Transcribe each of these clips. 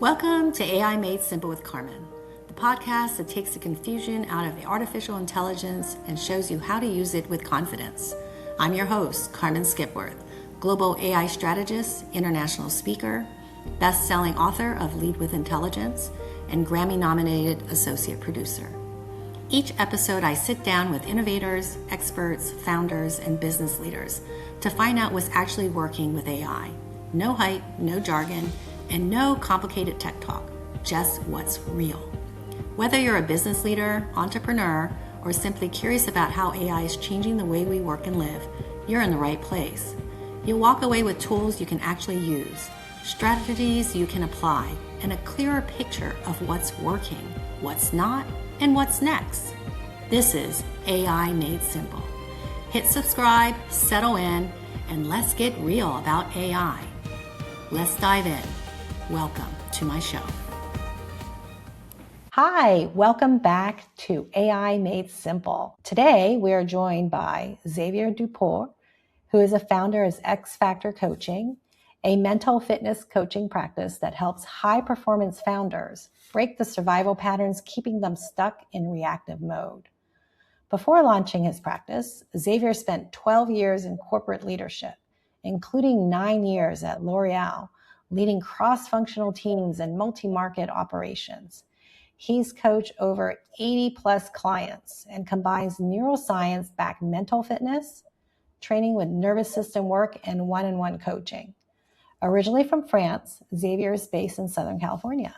Welcome to AI Made Simple with Carmen, the podcast that takes the confusion out of artificial intelligence and shows you how to use it with confidence. I'm your host, Carmen Skipworth, global AI strategist, international speaker, best-selling author of Lead with Intelligence, and Grammy-nominated associate producer. Each episode, I sit down with innovators, experts, founders, and business leaders to find out what's actually working with AI. No hype, no jargon, and no complicated tech talk, just what's real. Whether you're a business leader, entrepreneur, or simply curious about how AI is changing the way we work and live, you're in the right place. You'll walk away with tools you can actually use, strategies you can apply, and a clearer picture of what's working, what's not, and what's next. This is AI Made Simple. Hit subscribe, settle in, and let's get real about AI. Let's dive in. Welcome to my show. Hi, welcome back to AI Made Simple. Today, we are joined by Xavier Duport, who is a founder of X Factor Coaching, a mental fitness coaching practice that helps high-performance founders break the survival patterns keeping them stuck in reactive mode. Before launching his practice, Xavier spent 12 years in corporate leadership, including 9 years at L'Oreal, leading cross-functional teams and multi-market operations. He's coached over 80 plus clients and combines neuroscience-backed mental fitness, training with nervous system work, and one-on-one coaching. Originally from France, Xavier is based in Southern California,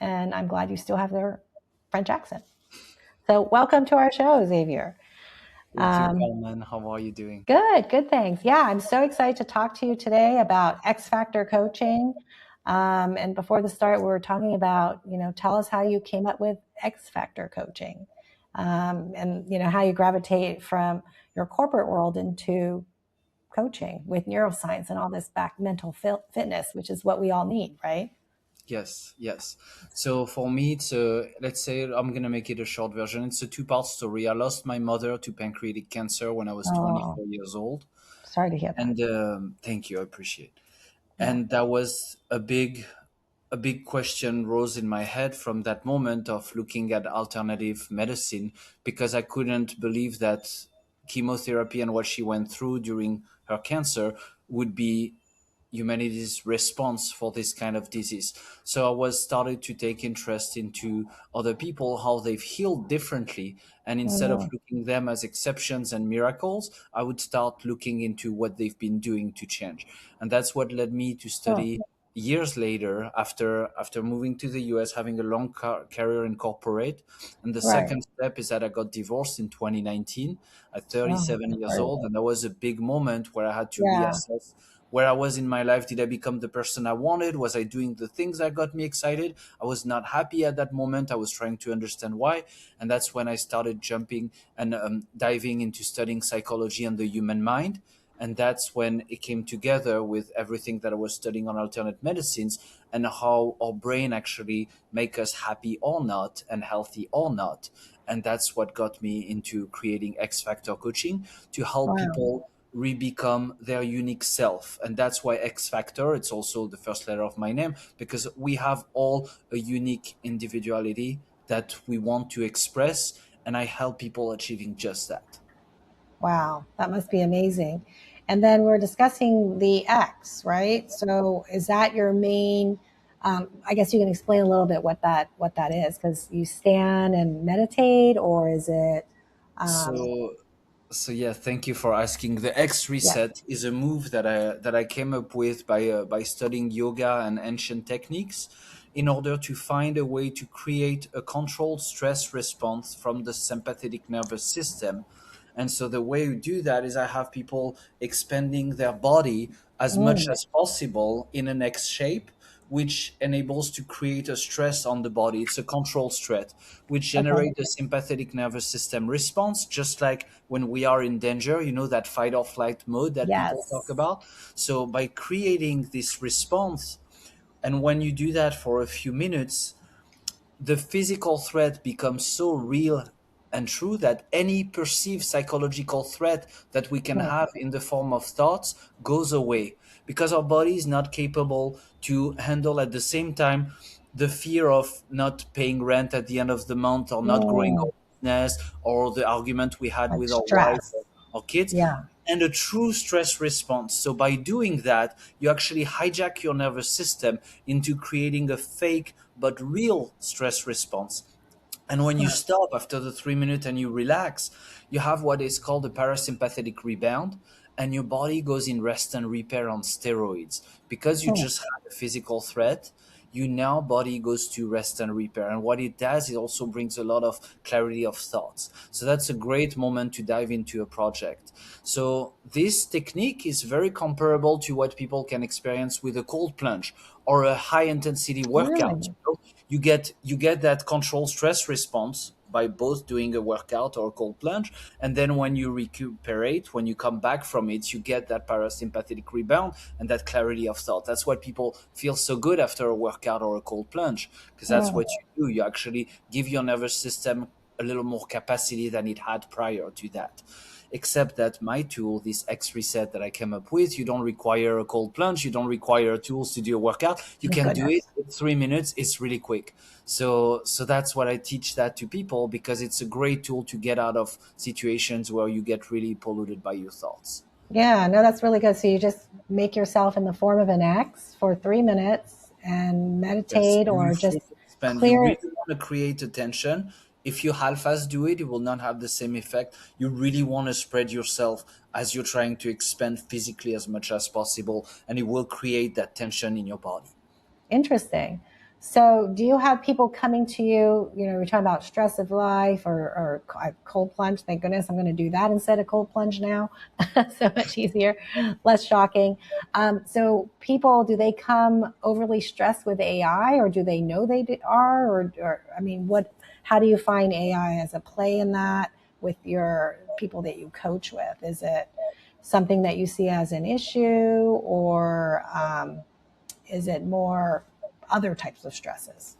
and I'm glad you still have their French accent. So welcome to our show, Xavier. Thank you, Carmen. How are you doing? Good, thanks. Yeah, I'm so excited to talk to you today about X Factor coaching. And before the start, we were talking about, tell us how you came up with X Factor coaching, and, how you gravitate from your corporate world into coaching with neuroscience and all this back mental fitness, which is what we all need, right? Yes. So for me, it's let's say I'm going to make it a short version. It's a two-part story. I lost my mother to pancreatic cancer when I was 24 years old. Sorry to hear that. And thank you, I appreciate it. Yeah. And that was a big question rose in my head from that moment of looking at alternative medicine, because I couldn't believe that chemotherapy and what she went through during her cancer would be humanity's response for this kind of disease. So I was started to take interest into other people, how they've healed differently. And instead of looking them as exceptions and miracles, I would start looking into what they've been doing to change. And that's what led me to study years later, after moving to the US, having a long career in corporate. And the second step is that I got divorced in 2019 at 37 years old. And that was a big moment where I had to reassess where I was in my life. Did I become the person I wanted? Was I doing the things that got me excited? I was not happy at that moment. I was trying to understand why. And that's when I started jumping and diving into studying psychology and the human mind. And that's when it came together with everything that I was studying on alternate medicines and how our brain actually make us happy or not and healthy or not. And that's what got me into creating X Factor coaching to help people re-become their unique self. And that's why X Factor, it's also the first letter of my name, because we have all a unique individuality that we want to express, and I help people achieving just that. Wow, that must be amazing. And then we're discussing the X, right? So is that your main, I guess you can explain a little bit what that is, because you stand and meditate, or is it? So yeah, thank you for asking. The X reset is a move that I came up with by studying yoga and ancient techniques in order to find a way to create a controlled stress response from the sympathetic nervous system. And so the way we do that is I have people expanding their body as much as possible in an X shape, which enables to create a stress on the body. It's a control stress, which generates a sympathetic nervous system response, just like when we are in danger, that fight or flight mode that people talk about. So by creating this response, and when you do that for a few minutes, the physical threat becomes so real and true that any perceived psychological threat that we can have in the form of thoughts goes away, because our body is not capable to handle at the same time the fear of not paying rent at the end of the month, or not growing Mm, our business, or the argument we had like with our wife or stress. our kids, Yeah. and a true stress response. So by doing that, you actually hijack your nervous system into creating a fake but real stress response. And when you Huh. stop after the 3 minutes and you relax, you have what is called a parasympathetic rebound, and your body goes in rest and repair on steroids. Because you Hmm. just had a physical threat, you now body goes to rest and repair. And what it does, it also brings a lot of clarity of thoughts. So that's a great moment to dive into a project. So this technique is very comparable to what people can experience with a cold plunge or a high intensity workout. Really? You get that controlled stress response by both doing a workout or a cold plunge, and then when you recuperate, when you come back from it, you get that parasympathetic rebound and that clarity of thought. That's why people feel so good after a workout or a cold plunge, because that's Hmm. what you do. You actually give your nervous system a little more capacity than it had prior to that. Except that my tool, this X reset that I came up with, you don't require a cold plunge, you don't require tools to do a workout. You Thank can do it goodness. in 3 minutes. It's really quick. So that's what I teach that to people, because it's a great tool to get out of situations where you get really polluted by your thoughts. Yeah, no, that's really good. So you just make yourself in the form of an X for 3 minutes and Yes, meditate and you or just fully expand. You clear. really want to create attention. If you half-ass do it, it will not have the same effect. You really want to spread yourself as you're trying to expand physically as much as possible, and it will create that tension in your body. Interesting. So, do you have people coming to you? You know, we're talking about stress of life or cold plunge. Thank goodness I'm going to do that instead of cold plunge now. So much easier, less shocking. So, people, do they come overly stressed with AI, or do they know are? Or, I mean, what? How do you find AI as a play in that with your people that you coach with? Is it something that you see as an issue, or is it more other types of stresses?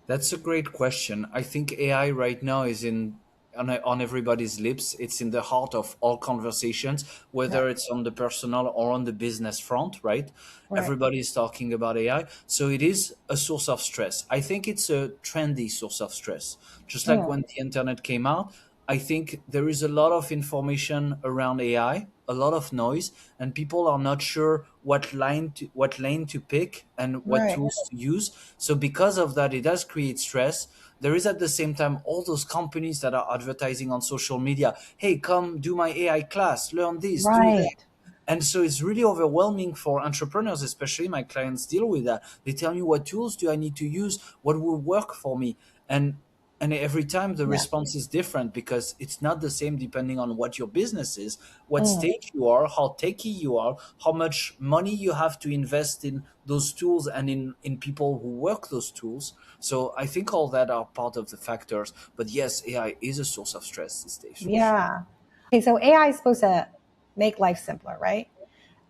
That's a great question. I think AI right now is on everybody's lips. It's in the heart of all conversations, Right. whether it's on the personal or on the business front, right? Right. Everybody is talking about AI. So it is a source of stress. I think it's a trendy source of stress. Just like Hmm. when the internet came out, I think there is a lot of information around AI, a lot of noise, and people are not sure what lane to pick and what Right. tools to use. So because of that, it does create stress. There is at the same time all those companies that are advertising on social media. Hey, come do my AI class, learn this, do that. Right. And so it's really overwhelming for entrepreneurs, especially my clients deal with that. They tell me, what tools do I need to use? What will work for me? And and every time the Yeah. response is different, because it's not the same depending on what your business is, what Mm. stage you are, how techy you are, how much money you have to invest in those tools and in people who work those tools. So I think all that are part of the factors. But yes, AI is a source of stress these days for sure. Yeah. Okay. So AI is supposed to make life simpler, right?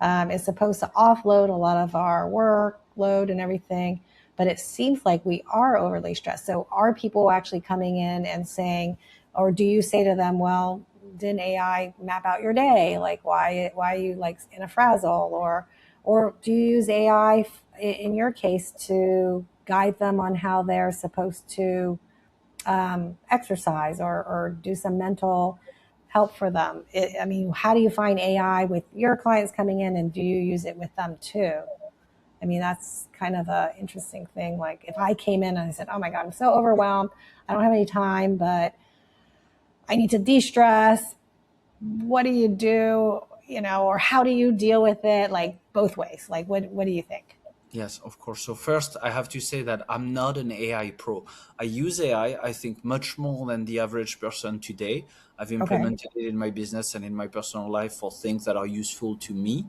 It's supposed to offload a lot of our workload and everything. But it seems like we are overly stressed. So are people actually coming in and saying, or do you say to them, well, didn't AI map out your day? Like why are you like in a frazzle? Or do you use AI in your case to guide them on how they're supposed to exercise or do some mental help for them? I mean, how do you find AI with your clients coming in, and do you use it with them too? I mean, that's kind of a interesting thing. Like if I came in and I said, "Oh my God, I'm so overwhelmed. I don't have any time, but I need to de-stress." What do you do? You know, or how do you deal with it? Like both ways. Like what do you think? Yes, of course. So first, I have to say that I'm not an AI pro. I use AI, I think, much more than the average person today. I've Okay. implemented it in my business and in my personal life for things that are useful to me.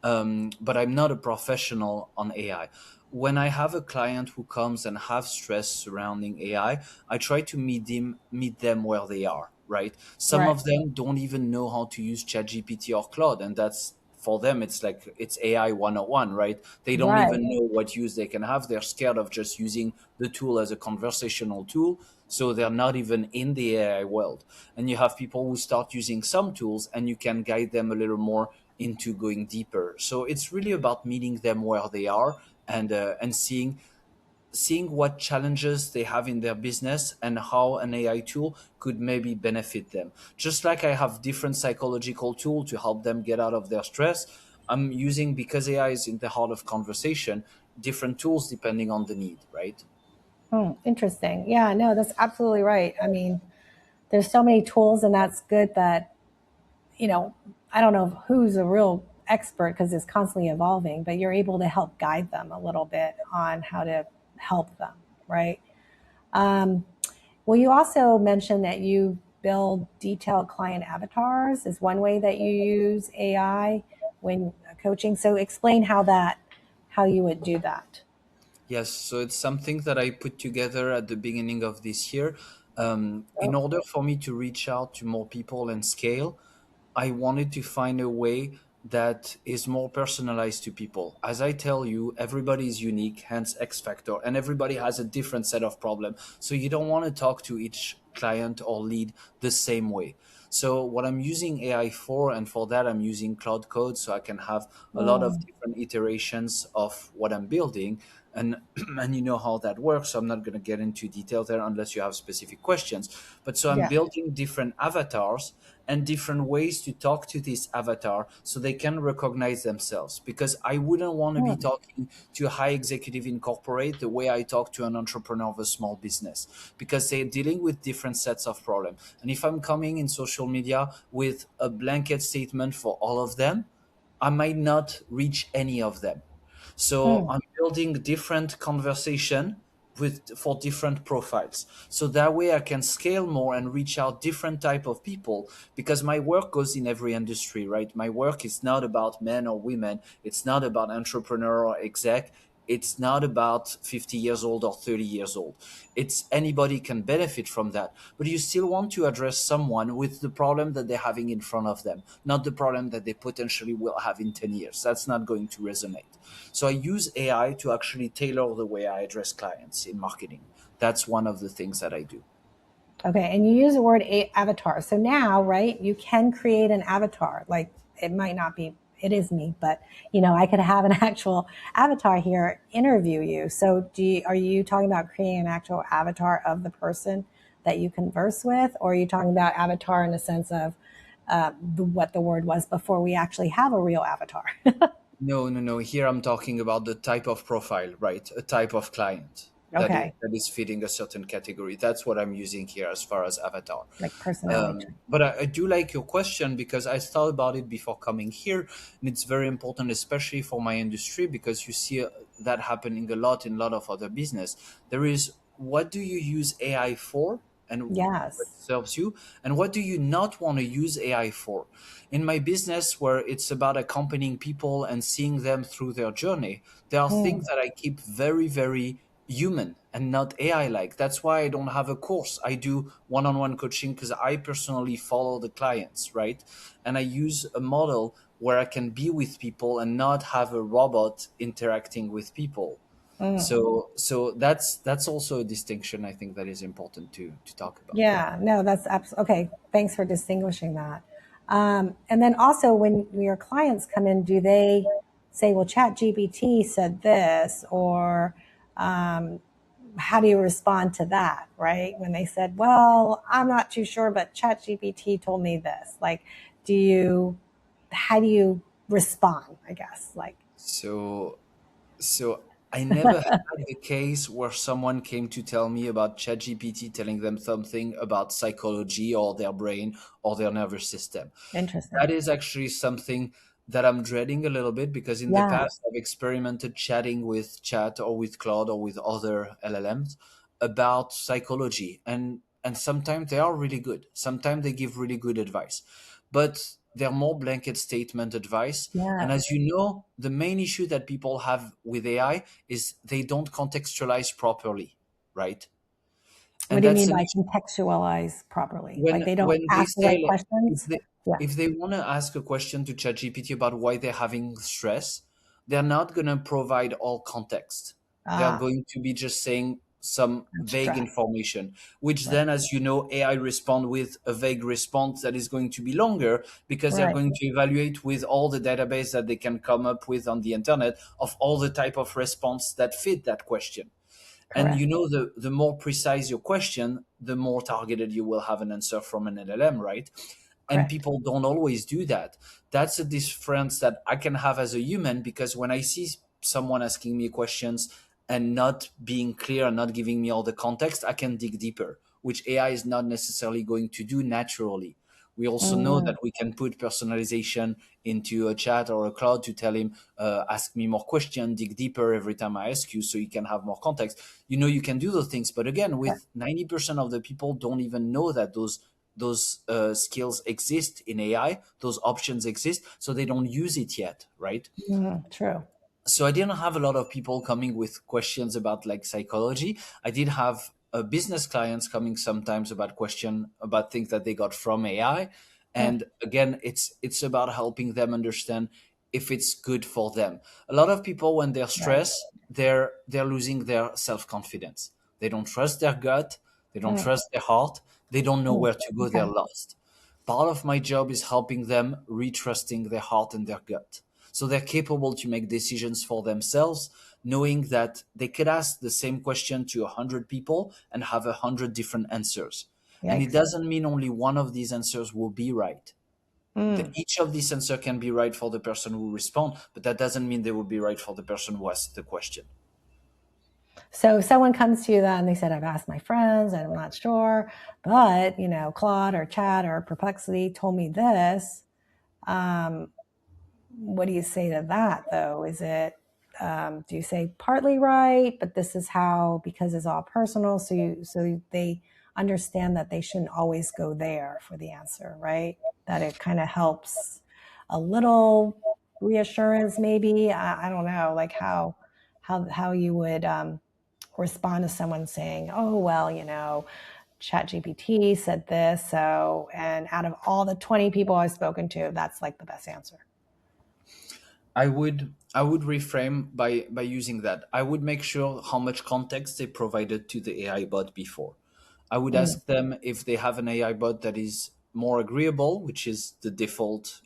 But I'm not a professional on AI. When I have a client who comes and have stress surrounding AI, I try to meet them where they are. Right? Some Right. of them don't even know how to use ChatGPT or Claude, and that's for them. It's like it's AI 101, right? They don't Right. even know what use they can have. They're scared of just using the tool as a conversational tool, so they're not even in the AI world. And you have people who start using some tools, and you can guide them a little more into going deeper. So it's really about meeting them where they are and seeing seeing what challenges they have in their business and how an AI tool could maybe benefit them. Just like I have different psychological tools to help them get out of their stress, I'm using, because AI is in the heart of conversation, different tools depending on the need, right? Interesting. Yeah, no, that's absolutely right. I mean, there's so many tools, and that's good that, you know, I don't know who's a real expert because it's constantly evolving, but you're able to help guide them a little bit on how to help them, right? Um, well, you also mentioned that you build detailed client avatars is one way that you use AI when coaching. So explain how you would do that. Yes, so it's something that I put together at the beginning of this year. In Oh, order for me to reach out to more people and scale, I wanted to find a way that is more personalized to people. As I tell you, everybody is unique, hence X factor, and everybody has a different set of problems. So you don't want to talk to each client or lead the same way. So what I'm using AI for, and for that I'm using Claude Code, so I can have a lot of mm, different iterations of what I'm building. And and you know how that works, so I'm not going to get into detail there unless you have specific questions. But so I'm yeah. building different avatars and different ways to talk to this avatar so they can recognize themselves, because I wouldn't want to be Mm, talking to a high executive in corporate the way I talk to an entrepreneur of a small business, because they're dealing with different sets of problems. And if I'm coming in social media with a blanket statement for all of them, I might not reach any of them. So mm, I'm building different conversation with for different profiles. So that way I can scale more and reach out different type of people, because my work goes in every industry, right? My work is not about men or women. It's not about entrepreneur or exec. It's not about 50 years old or 30 years old. It's anybody can benefit from that. But you still want to address someone with the problem that they're having in front of them, not the problem that they potentially will have in 10 years. That's not going to resonate. So I use AI to actually tailor the way I address clients in marketing. That's one of the things that I do. okay. And you use the word avatar. So now, right, you can create an avatar. Like it might not be, it is me, but I could have an actual avatar here interview you. So are you talking about creating an actual avatar of the person that you converse with? Or are you talking about avatar in the sense of what the word was before we actually have a real avatar? No, no, no. Here I'm talking about the type of profile, right? A type of client Okay. that is fitting a certain category. That's what I'm using here as far as avatar. Like personality type. But I do like your question, because I thought about it before coming here, and it's very important, especially for my industry, because you see that happening a lot in a lot of other business. There is, what do you use AI for, and what Yes. serves you, and what do you not want to use AI for? In my business, where it's about accompanying people and seeing them through their journey, there are things Mm, that I keep very, very human and not AI like. That's why I don't have a course. I do one on one coaching because I personally follow the clients, right? And I use a model where I can be with people and not have a robot interacting with people. mm. So that's also a distinction I think that is important to talk about. Yeah, no, that's absolutely okay. Thanks for distinguishing that. And then also, when your clients come in, do they say, "Well, ChatGPT said this," or um, how do you respond to that? Right? When they said, "Well, I'm not too sure, but ChatGPT told me this." Like, do you? How do you respond? I guess. Like, So So I never had a case where someone came to tell me about ChatGPT telling them something about psychology or their brain or their nervous system. interesting. That is actually something that I'm dreading a little bit, because in the past Yes. I've experimented chatting with Chat or with Claude or with other LLMs about psychology, and sometimes they are really good. Sometimes they give really good advice, but they're more blanket statement advice. And as Yes. you know, the main issue that people have with AI is they don't contextualize properly, right? What And do you that's mean an by issue contextualize properly? Like they don't when they ask the right say, if questions? they Yeah. if they want to ask a question to ChatGPT about why they're having stress, they're not going to provide all context. They're Ah, going to be just saying some vague stress. information, which Right. then, as you know, AI respond with a vague response that is going to be longer, because they're Right. going to evaluate with all the database that they can come up with on the internet of all the type of response that fit that question. And Correct. the more precise your question, the more targeted you will have an answer from an LLM, right? And Correct. people don't always do that. That's a difference that I can have as a human, because when I see someone asking me questions and not being clear and not giving me all the context, I can dig deeper, which AI is not necessarily going to do naturally. We also know Mm, that we can put personalization into a chat or a cloud to tell him, ask me more questions, dig deeper every time I ask you, so you can have more context. You can do those things, but again, correct. with 90% of the people don't even know that those skills exist in AI, those options exist, so they don't use it yet, right? True. So I didn't have a lot of people coming with questions about like psychology. I did have business clients coming sometimes about question about things that they got from AI, Mm, and again, it's about helping them understand if it's good for them. A lot of people, when they're right. stressed, they're losing their self confidence. They don't trust their gut. They don't Mm, trust their heart. They don't know mm, where to go. They're okay. lost. Part of my job is helping them retrusting their heart and their gut. So they're capable to make decisions for themselves, knowing that they could ask the same question to 100 people and have 100 different answers. And it Yikes. doesn't mean only one of these answers will be right. Mm. Each of these answers can be right for the person who responds, but that doesn't mean they will be right for the person who asked the question. So if someone comes to you then, they said, I've asked my friends and I'm not sure, but Claude or Chat or Perplexity told me this. Um, what do you say to that though? Is it, do you say partly right, but this is how, because it's all personal. So they understand that they shouldn't always go there for the answer, right? That it kind of helps a little reassurance, maybe. I don't know, like how you would, respond to someone saying, oh, well, ChatGPT said this. So, and out of all the 20 people I've spoken to, that's like the best answer. I would reframe by using that. I would make sure how much context they provided to the AI bot before. I would Mm, ask them if they have an AI bot that is more agreeable, which is the default,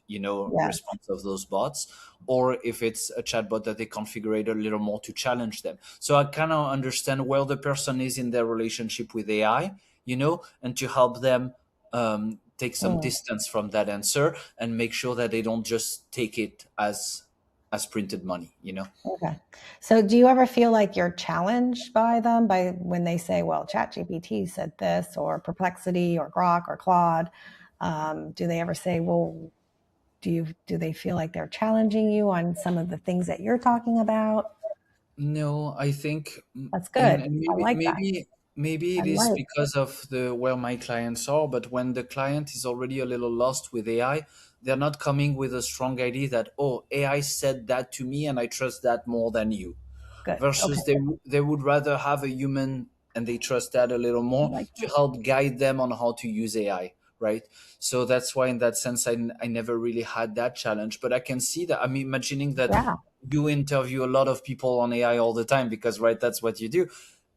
yes, response of those bots, or if it's a chatbot that they configured a little more to challenge them. So I kind of understand where the person is in their relationship with AI, and to help them take some mm, distance from that answer and make sure that they don't just take it as printed money. okay. So, do you ever feel like you're challenged by them by when they say, "Well, ChatGPT said this," or Perplexity, or Grok, or Claude? Do they ever say, "Well, do they feel like they're challenging you on some of the things that you're talking about?" No, I think, That's and, good. and I maybe like that. maybe I it is like. because of the where my clients are, but when the client is already a little lost with AI, they're not coming with a strong idea that, oh, AI said that to me and I trust that more than you. Good. Okay. Versus they would rather have a human, and they trust that a little I more like to that. help guide them on how to use AI, right? So that's why in that sense I never really had that challenge, but I can see that. I'm imagining that Yeah, you interview a lot of people on AI all the time, because right, that's what you do.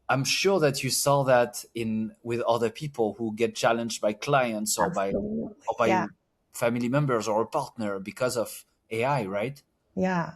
I'm sure that you saw that in with other people who get challenged by clients or by absolutely. or by Yeah. family members or a partner because of AI, right? Yeah.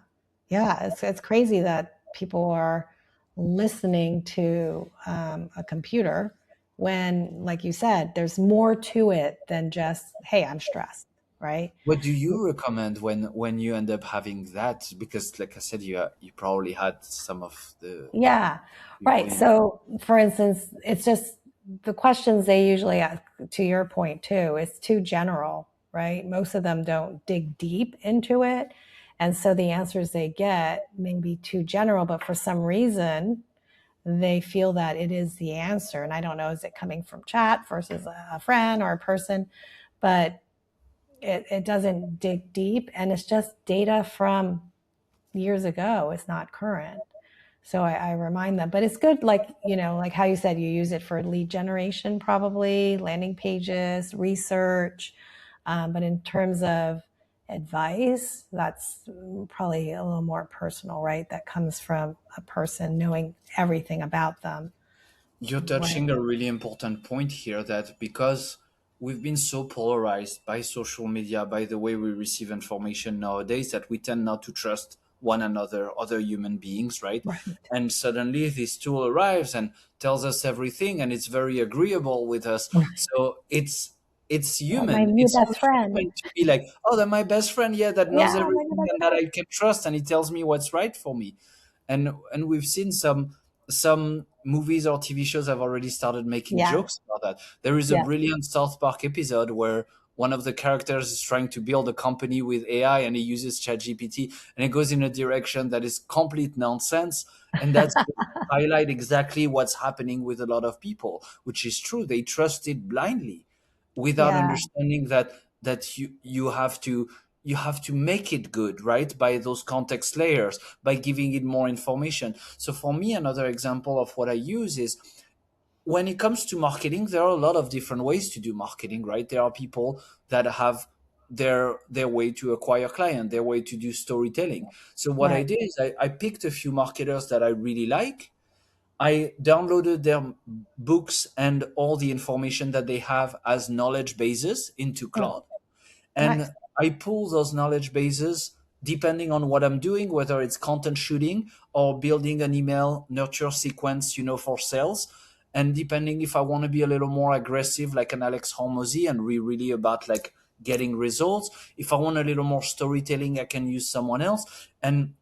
Yeah. It's crazy that people are listening to a computer when, like you said, there's more to it than just, hey, I'm stressed, right? What do you recommend when you end up having that? Because, like I said, you probably had some of the Yeah. people Right. you. So, for instance, it's just the questions they usually ask, to your point, too, it's too general, right? Most of them don't dig deep into it. And so the answers they get may be too general, but for some reason, they feel that it is the answer. And I don't know, is it coming from chat versus a friend or a person? But it doesn't dig deep. And it's just data from years ago. It's not current. So I remind them, but it's good, like, like how you said, you use it for lead generation, probably landing pages, research. But in terms of advice, that's probably a little more personal, right? That comes from a person knowing everything about them. You're Right. touching a really important point here, that because we've been so polarized by social media, by the way we receive information nowadays, that we tend not to trust one another, other human beings, right? Right. And suddenly this tool arrives and tells us everything, and it's very agreeable with us. So it's Like my human. new It's so best friend. human to be like, oh, they're my best friend, yeah, that knows Yeah, my new everything best and that friend. I can trust, and he tells me what's right for me. And we've seen some movies or TV shows have already started making Yeah, jokes about that. There is a yeah, brilliant South Park episode where one of the characters is trying to build a company with AI, and he uses ChatGPT, and it goes in a direction that is complete nonsense. And that's highlight exactly what's happening with a lot of people, which is true. They trust it blindly without yeah, understanding that you have to make it good, right, by those context layers, by giving it more information. So for me, another example of what I use is, when it comes to marketing, there are a lot of different ways to do marketing, right? There are people that have their way to acquire client, their way to do storytelling. So what I right. did is I picked a few marketers that I really like. I downloaded their books and all the information that they have as knowledge bases into Mm, Claude, nice. and I pull those knowledge bases depending on what I'm doing, whether it's content shooting or building an email nurture sequence, for sales. And depending if I want to be a little more aggressive, like an Alex Hormozy, and really about like getting results. If I want a little more storytelling, I can use someone else. And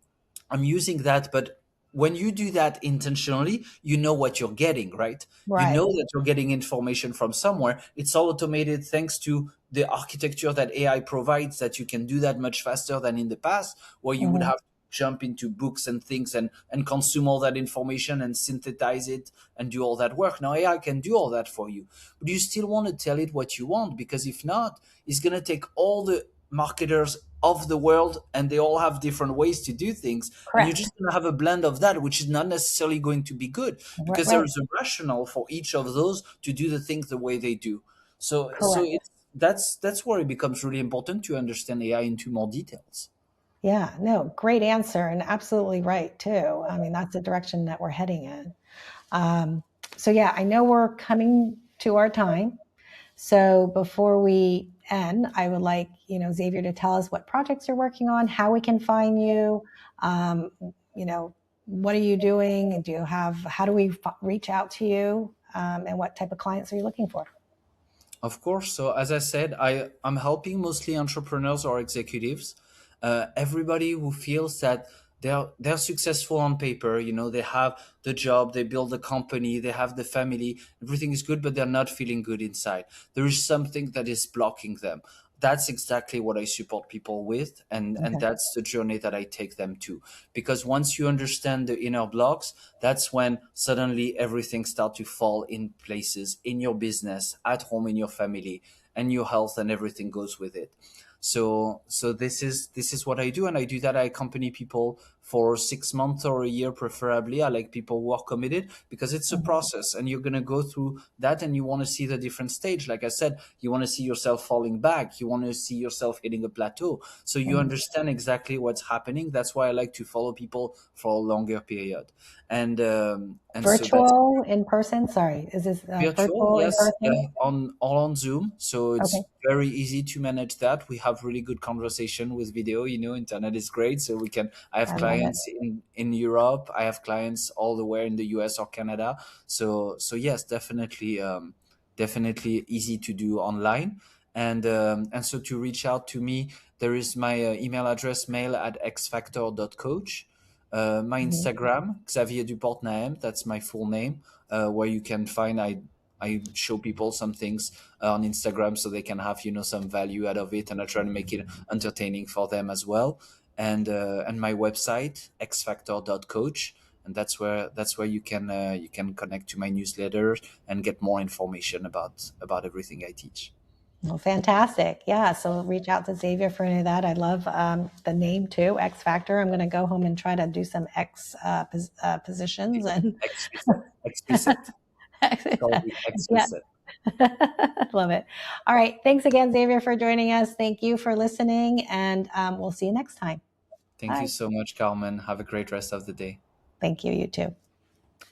I'm using that, but when you do that intentionally, you know what you're getting, right? You Right. know that you're getting information from somewhere. It's all automated thanks to the architecture that AI provides, that you can do that much faster than in the past, where you would Hmm. have to jump into books and things and consume all that information and synthesize it and do all that work. Now AI can do all that for you, but you still want to tell it what you want, because if not, it's going to take all the marketers of the world, and they all have different ways to do things, and you're Correct. just going to have a blend of that, which is not necessarily going to be good, Right, because there right. is a rationale for each of those to do the things the way they do. So Correct. that's where it becomes really important to understand AI into more details. Yeah, no, great answer and absolutely right too. I mean, that's the direction that we're heading in. Um, so yeah, I know we're coming to our time. So before we end, I would like, Xavier to tell us what projects you're working on, how we can find you, um, you know, what are you doing? How do we reach out to you? And what type of clients are you looking for? Of course. So as I said, I'm helping mostly entrepreneurs or executives, everybody who feels that they're successful on paper. They have the job, they build the company, they have the family, everything is good, but they're not feeling good inside. There is something that is blocking them. That's exactly what I support people with, and Okay. that's the journey that I take them to. Because once you understand the inner blocks, that's when suddenly everything starts to fall in places in your business, at home, in your family, and your health, and everything goes with it. So this is what I do, and I do that. I accompany people for 6 months or a year, preferably. I like people who are committed, because it's a Mhm. process, and you're gonna go through that, and you want to see the different stage. Like I said, you want to see yourself falling back, you want to see yourself hitting a plateau, so you Mhm. understand exactly what's happening. That's why I like to follow people for a longer period, and so that's Virtual, in person? Sorry, is this virtual, virtual, in yes, person? on all on Zoom. So Okay. it's very easy to manage that. We have really good conversation with video. Internet is great, so we can. I have I love it. clients in Europe. I have clients all the way in the US or Canada. So yes, definitely easy to do online. And so to reach out to me, there is my email address, mail@xfactor.coach. My Mhm. Instagram, Xavier Duport Naem, that's my full name, where you can find I show people some things on Instagram, so they can have some value out of it, and I try to make it entertaining for them as well. And my website, xfactor.coach, and that's where you can connect to my newsletter and get more information about everything I teach. Well, fantastic. Yeah. So reach out to Xavier for any of that. I love the name too, X Factor. I'm going to go home and try to do some X positions and Explicit. It's called the yeah. explicit. Love it. All right. Thanks again, Xavier, for joining us. Thank you for listening, and we'll see you next time. Thank you Bye. so much, Carmen. Have a great rest of the day. Thank you. You too.